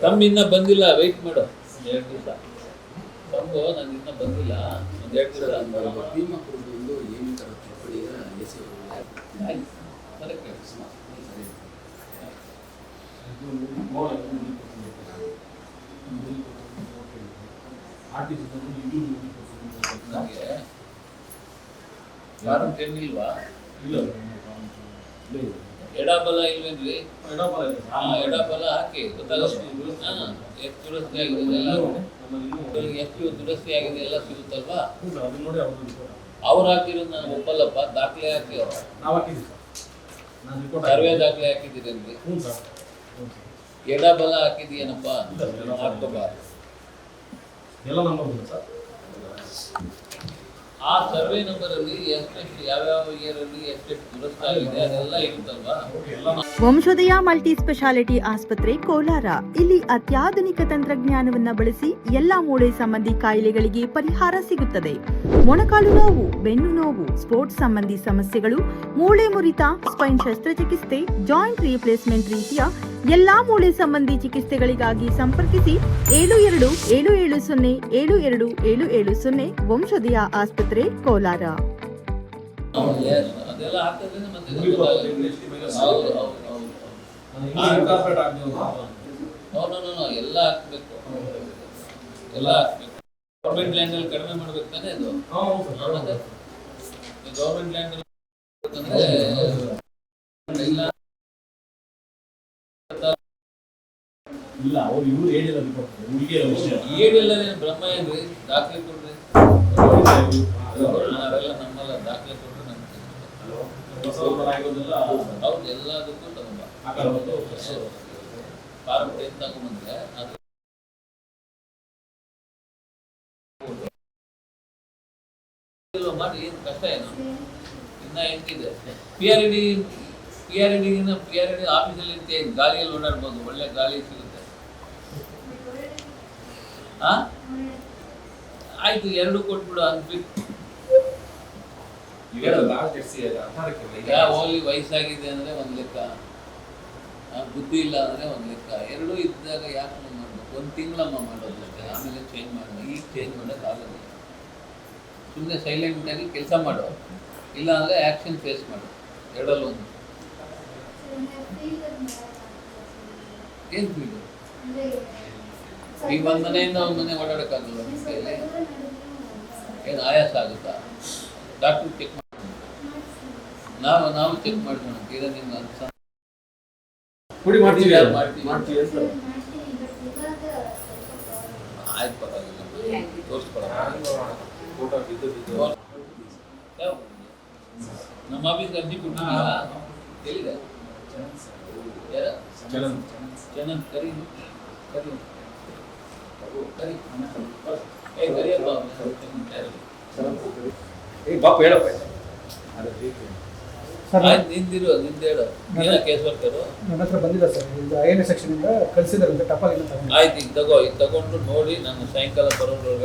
ತಮ್ಮ ಇನ್ನ ಬಂದಿಲ್ಲ, ವೆಯ್ಟ್ ಮಾಡು 2 ದಿವಸ. ತಮ್ಮ ನಾನು ಇನ್ನ ಬಂದಿಲ್ಲ, 1-2 ದಿವಸ. ಇಲ್ವಾ? ಎಡಬಲ ಇಲ್ವೇನ್ರಿ? ಎಡಬಲ ಹಾಕಿ ಎಷ್ಟು ದುರಸ್ತಿ ಆಗಿದೆ ಎಲ್ಲ, ಎಷ್ಟು ದುರಸ್ತಿ ಆಗಿದೆ ಎಲ್ಲ ಸಿಗುತ್ತಲ್ವಾ? ಅವ್ರು ಹಾಕಿರೋದು ನಾನು ಒಪ್ಪಲ್ಲಪ್ಪ. ದಾಖಲೆ ಹಾಕಿ ಸರ್ವೆ ದಾಖಲೆ ಹಾಕಿದ್ದೀರೇನ್ರಿ? ಎಡಬಲ ಹಾಕಿದೀಯನಪ್ಪ, ಹಾಕೋಬಾರ್ದು. ಆ ಸರ್ವೆ ನಂಬರ್ ಅಲ್ಲಿ ಎಷ್ಟೆಷ್ಟು ಯಾವ್ಯಾವ ಇಯರ್ ಅಲ್ಲಿ ಎಷ್ಟೆಷ್ಟು ದುರಸ್ತಿ ಆಗಿದೆ ಅದೆಲ್ಲ ಇರುತ್ತಲ್ವಾ? ವಂಶೋದಯ ಮಲ್ಟಿ ಸ್ಪೆಷಾಲಿಟಿ ಆಸ್ಪತ್ರೆ ಕೋಲಾರ. ಇಲ್ಲಿ ಅತ್ಯಾಧುನಿಕ ತಂತ್ರಜ್ಞಾನವನ್ನ ಬಳಸಿ ಎಲ್ಲಾ ಮೂಳೆ ಸಂಬಂಧಿ ಕಾಯಿಲೆಗಳಿಗೆ ಪರಿಹಾರ ಸಿಗುತ್ತದೆ. ಮೊಣಕಾಲು ನೋವು, ಬೆನ್ನು ನೋವು, ಸ್ಪೋರ್ಟ್ಸ್ ಸಂಬಂಧಿ ಸಮಸ್ಯೆಗಳು, ಮೂಳೆ ಮುರಿತ, ಸ್ಪೈನ್ ಶಸ್ತ್ರಚಿಕಿತ್ಸೆ, ಜಾಯಿಂಟ್ ರೀಪ್ಲೇಸ್ಮೆಂಟ್ ರೀತಿಯ ಎಲ್ಲಾ ಮೂಳೆ ಸಂಬಂಧಿ ಚಿಕಿತ್ಸೆಗಳಿಗಾಗಿ ಸಂಪರ್ಕಿಸಿ 72707270 ವಂಶೋದಯ ಆಸ್ಪತ್ರೆ ಕೋಲಾರ. ಅದೆಲ್ಲ ಹಾಕಿದ್ರೆ ಮತ್ತೆ ಎಲ್ಲ ಹಾಕ್ಬೇಕು, ಎಲ್ಲ ಹಾಕ್ಬೇಕು. ಗೌರ್ಮೆಂಟ್ ಲ್ಯಾಂಡ್ ಅಲ್ಲಿ ಕಡಿಮೆ ಮಾಡ್ಬೇಕು ತಾನೆ ಅದು. ಗೌರ್ಮೆಂಟ್ ಲ್ಯಾಂಡ್ ಇಲ್ಲ ಅವ್ರು ಇವ್ರು ಹೇಳಿಲ್ಲ ಏನಿಲ್ಲ ಬ್ರಹ್ಮ ಏನ್ರಿ? ದಾಖಲೆ ಕೊಡ್ರಿ. ನಾವೆಲ್ಲ ನಮ್ಮಲ್ಲ, ದಾಖಲೆ ಕೊಡ್ರಿ ನಮ್ಗೆ. ಹೌದು, ಎಲ್ಲದಕ್ಕೂ ತಗೊಂಬ. ಫಾರ್ಮ್ 10 ತಗೊಂಬಂದ್ರೆ ಅದು ಮಾಡಿ. ಏನು ಕಷ್ಟ ಏನು? ಇನ್ನ ಎಂಟಿದೆ. PRD ಆಫೀಸಲ್ಲಿ ಗಾಳಿಯಲ್ಲಿ ಓಡಾಡ್ಬೋದು, ಒಳ್ಳೆ ಗಾಳಿ ಸಿಗುತ್ತೆ. ಆಯ್ತು, 2 ಕೊಟ್ಬಿಡು. ಓನ್ಲಿ ವಯಸ್ಸಾಗಿದೆ ಅಂದ್ರೆ ಒಂದ್ ಲೆಕ್ಕ, ಬುದ್ಧಿ ಇಲ್ಲ ಅಂದ್ರೆ ಒಂದ್ ಲೆಕ್ಕ. 2 ಇದ್ದಾಗ ಯಾಕೆ ಮಾಡ್ಬೇಕು? 1 ತಿಂಗಳಮ್ಮ ಮಾಡೋದಷ್ಟೇ, ಆಮೇಲೆ ಚೇಂಜ್ ಮಾಡೋದು. ಈಗ ಚೇಂಜ್ ಮಾಡೋಕೆ ಆಗೋದಿಲ್ಲ. ಸುಮ್ಮನೆ ಸೈಲೆಂಟ್ ಆಗಿ ಕೆಲಸ ಮಾಡೋ, ಇಲ್ಲ ಅಂದ್ರೆ ಆಕ್ಷನ್ ಫೇಸ್ ಮಾಡು. 2ರಲ್ಲಿ 1. ಏನ್ ಫೀಲ್ಡು? ಈಗ ಒಂದ್ ಮನೆಯಿಂದ ಒಂದ್ ಮನೆ ಓಡಾಡಕ್ಕಾಗಲ್ಲ. ಏನು ಆಯಾಸ ಆಗುತ್ತಾ? ಡಾಕ್ಟ್ರು ಚೆಕ್ ಮಾಡ್ತೀವಿ, ನಾವು ಚೆಕ್ ಮಾಡ್ತೀವಿ. ಈಗ ನಿಮ್ಗೆ ಅನ್ಸ ಮಾಡ್ತೀವಿ. ಆಯ್ತು, ಪರವಾಗಿಲ್ಲ, ತೋರಿಸ್ಕೊಡೋಣ. ನಮ್ಮ ಆಫೀಸ್ಗೆ ಅರ್ಜಿ ಕೊಟ್ಟಿದ್ದೀರಾ? ಎಲ್ಲಿದೆ? ಚನನ್ ಕರಿ ನಿಂದಿರು, ನಿಂದೇಳು. ನೀನ ಕೇಸ್ ವರ್ಕರು? ನನ್ನ ಹತ್ರ ಬಂದಿಲ್ಲ ಸರ್, ಇದು INA ಸೆಕ್ಷನ್ ಇಂದ ಕಳಿಸಿದಾರಂತೆ ಟಪಾಲ್. ಆಯ್ತು, ಈಗ ತಗೊಂಡು ನೋಡಿ. ನಾನು ಸಾಯಂಕಾಲ ಬರೋದ್ರೊಳಗೆ